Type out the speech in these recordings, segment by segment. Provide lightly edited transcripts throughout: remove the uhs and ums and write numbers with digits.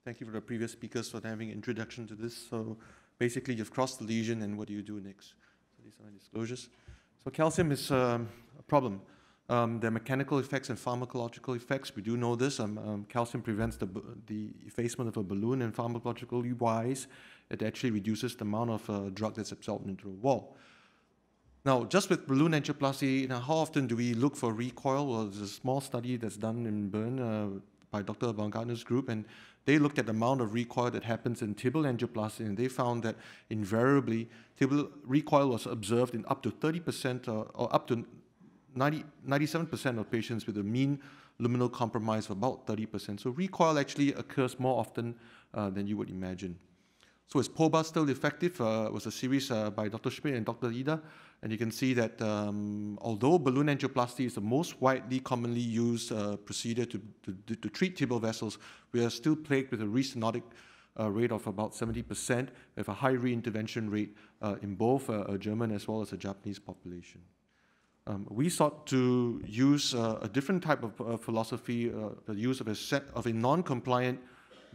Thank you for the previous speakers for having an introduction to this. So basically, you've crossed the lesion, and what do you do next? So these are my disclosures. So calcium is a problem. There are mechanical effects and pharmacological effects. We do know this. Calcium prevents the effacement of a balloon, and pharmacologically wise, it actually reduces the amount of drug that's absorbed into the wall. Now, just with balloon angioplasty, how often do we look for recoil? Well, there's a small study that's done in Bern by Dr. Baumgartner's group, and they looked at the amount of recoil that happens in tibial angioplasty, and they found that invariably tibial recoil was observed in up to 30% or up to 97% of patients with a mean luminal compromise of about 30%. So recoil actually occurs more often than you would imagine. So is POBA still effective? It was a series by Dr. Schmidt and Dr. Ida, and you can see that although balloon angioplasty is the most widely commonly used procedure to treat tibial vessels, we are still plagued with a restenotic rate of about 70%, with a high reintervention rate in both a German as well as a Japanese population. We sought to use a different type of philosophy, the use of a non-compliant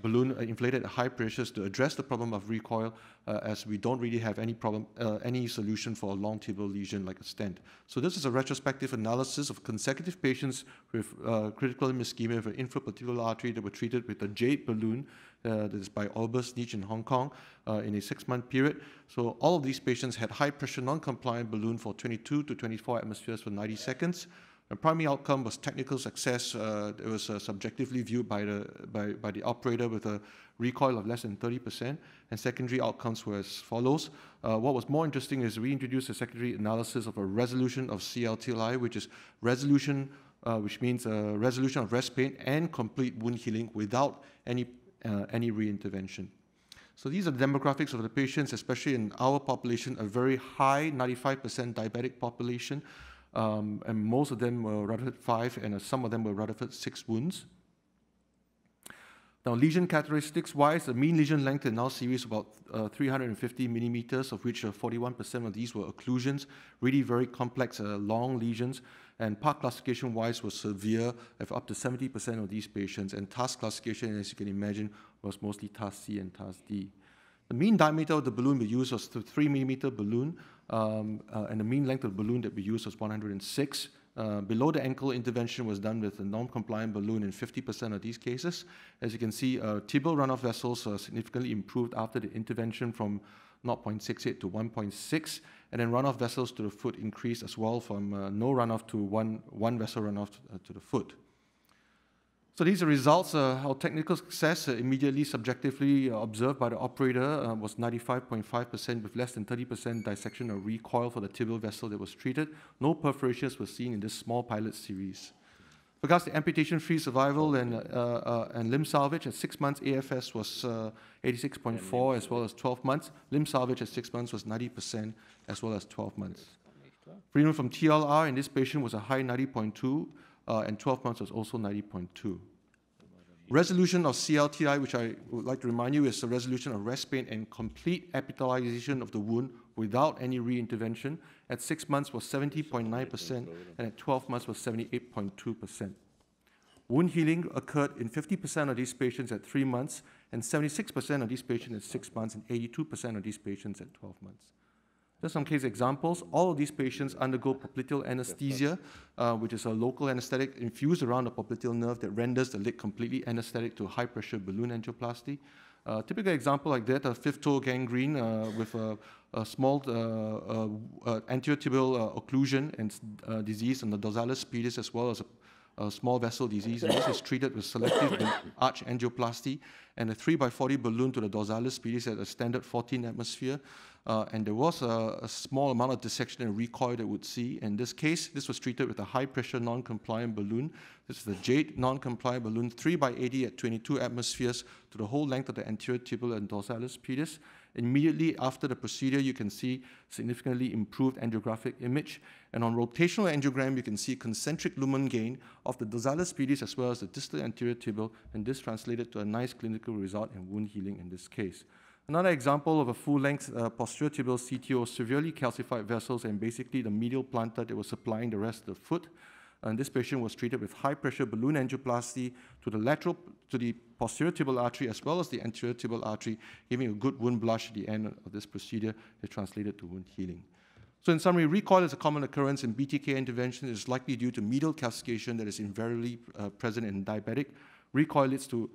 balloon inflated at high pressures to address the problem of recoil, as we don't really have any solution for a long tibial lesion like a stent. So this is a retrospective analysis of consecutive patients with critical limb ischemia of an infrapatellar artery that were treated with a JADE balloon that is by Albers Niche in Hong Kong in a 6-month period. So all of these patients had high pressure non-compliant balloon for 22 to 24 atmospheres for 90 seconds. The primary outcome was technical success. It was subjectively viewed by the operator with a recoil of less than 30%, and secondary outcomes were as follows. What was more interesting is we introduced a secondary analysis of a resolution of CLTI, which is resolution, which means resolution of rest pain and complete wound healing without any reintervention. So these are the demographics of the patients, especially in our population, a very high 95% diabetic population. And most of them were Rutherford 5, and some of them were Rutherford 6 wounds. Now, lesion characteristics wise, the mean lesion length in our series about 350 millimeters, of which 41% of these were occlusions, really very complex, long lesions. And PARC classification wise was severe, of up to 70% of these patients. And task classification, as you can imagine, was mostly task C and task D. The mean diameter of the balloon we used was a 3 millimeter balloon, and the mean length of the balloon that we used was 106. Below the ankle intervention was done with a non-compliant balloon in 50% of these cases. As you can see, tibial runoff vessels significantly improved after the intervention from 0.68 to 1.6, and then runoff vessels to the foot increased as well from no runoff to one vessel runoff to the foot. So these are results. Our technical success immediately subjectively observed by the operator was 95.5% with less than 30% dissection or recoil for the tibial vessel that was treated. No perforations were seen in this small pilot series. Regards to amputation-free survival and limb salvage, at 6 months, AFS was 86.4 as well as 12 months. Limb salvage at 6 months was 90% as well as 12 months. Freedom from TLR in this patient was a high 90.2. And 12 months was also 90.2. Resolution of CLTI, which I would like to remind you, is the resolution of rest pain and complete epithelialization of the wound without any reintervention. At 6 months was 70.9%, and at 12 months was 78.2%. Wound healing occurred in 50% of these patients at 3 months, and 76% of these patients at 6 months, and 82% of these patients at 12 months. Just some case examples. All of these patients undergo popliteal anesthesia, which is a local anesthetic infused around the popliteal nerve that renders the leg completely anesthetic to high-pressure balloon angioplasty. Typical example like that, a fifth toe gangrene with a small anterior tibial occlusion and disease on the dorsalis pedis, as well as a small vessel disease, and this is treated with selective arch angioplasty and a 3x40 balloon to the dorsalis pedis at a standard 14 atmosphere. And there was a small amount of dissection and recoil that we would see. In this case, this was treated with a high-pressure non-compliant balloon. This is the JADE non-compliant balloon, 3x80 at 22 atmospheres to the whole length of the anterior tibial and dorsalis pedis. Immediately after the procedure, you can see significantly improved angiographic image. And on rotational angiogram, you can see concentric lumen gain of the dorsalis pedis as well as the distal anterior tibial, and this translated to a nice clinical result in wound healing in this case. Another example of a full-length posterior tibial CTO, severely calcified vessels, and basically the medial plantar that was supplying the rest of the foot. And this patient was treated with high-pressure balloon angioplasty to the posterior tibial artery as well as the anterior tibial artery, giving a good wound blush at the end of this procedure. It translated to wound healing. So in summary, recoil is a common occurrence in BTK intervention. It is likely due to medial calcification that is invariably present in diabetic. Recoil leads to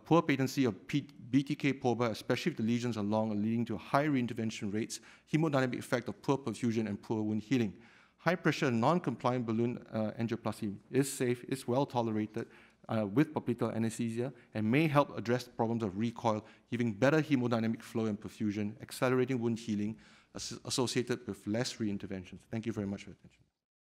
poor patency of BTK POBA, especially if the lesions are long, leading to high reintervention rates, hemodynamic effect of poor perfusion, and poor wound healing. High-pressure, non-compliant balloon angioplasty is safe, is well tolerated with popliteal anesthesia, and may help address problems of recoil, giving better hemodynamic flow and perfusion, accelerating wound healing, associated with less reinterventions. Thank you very much for your attention.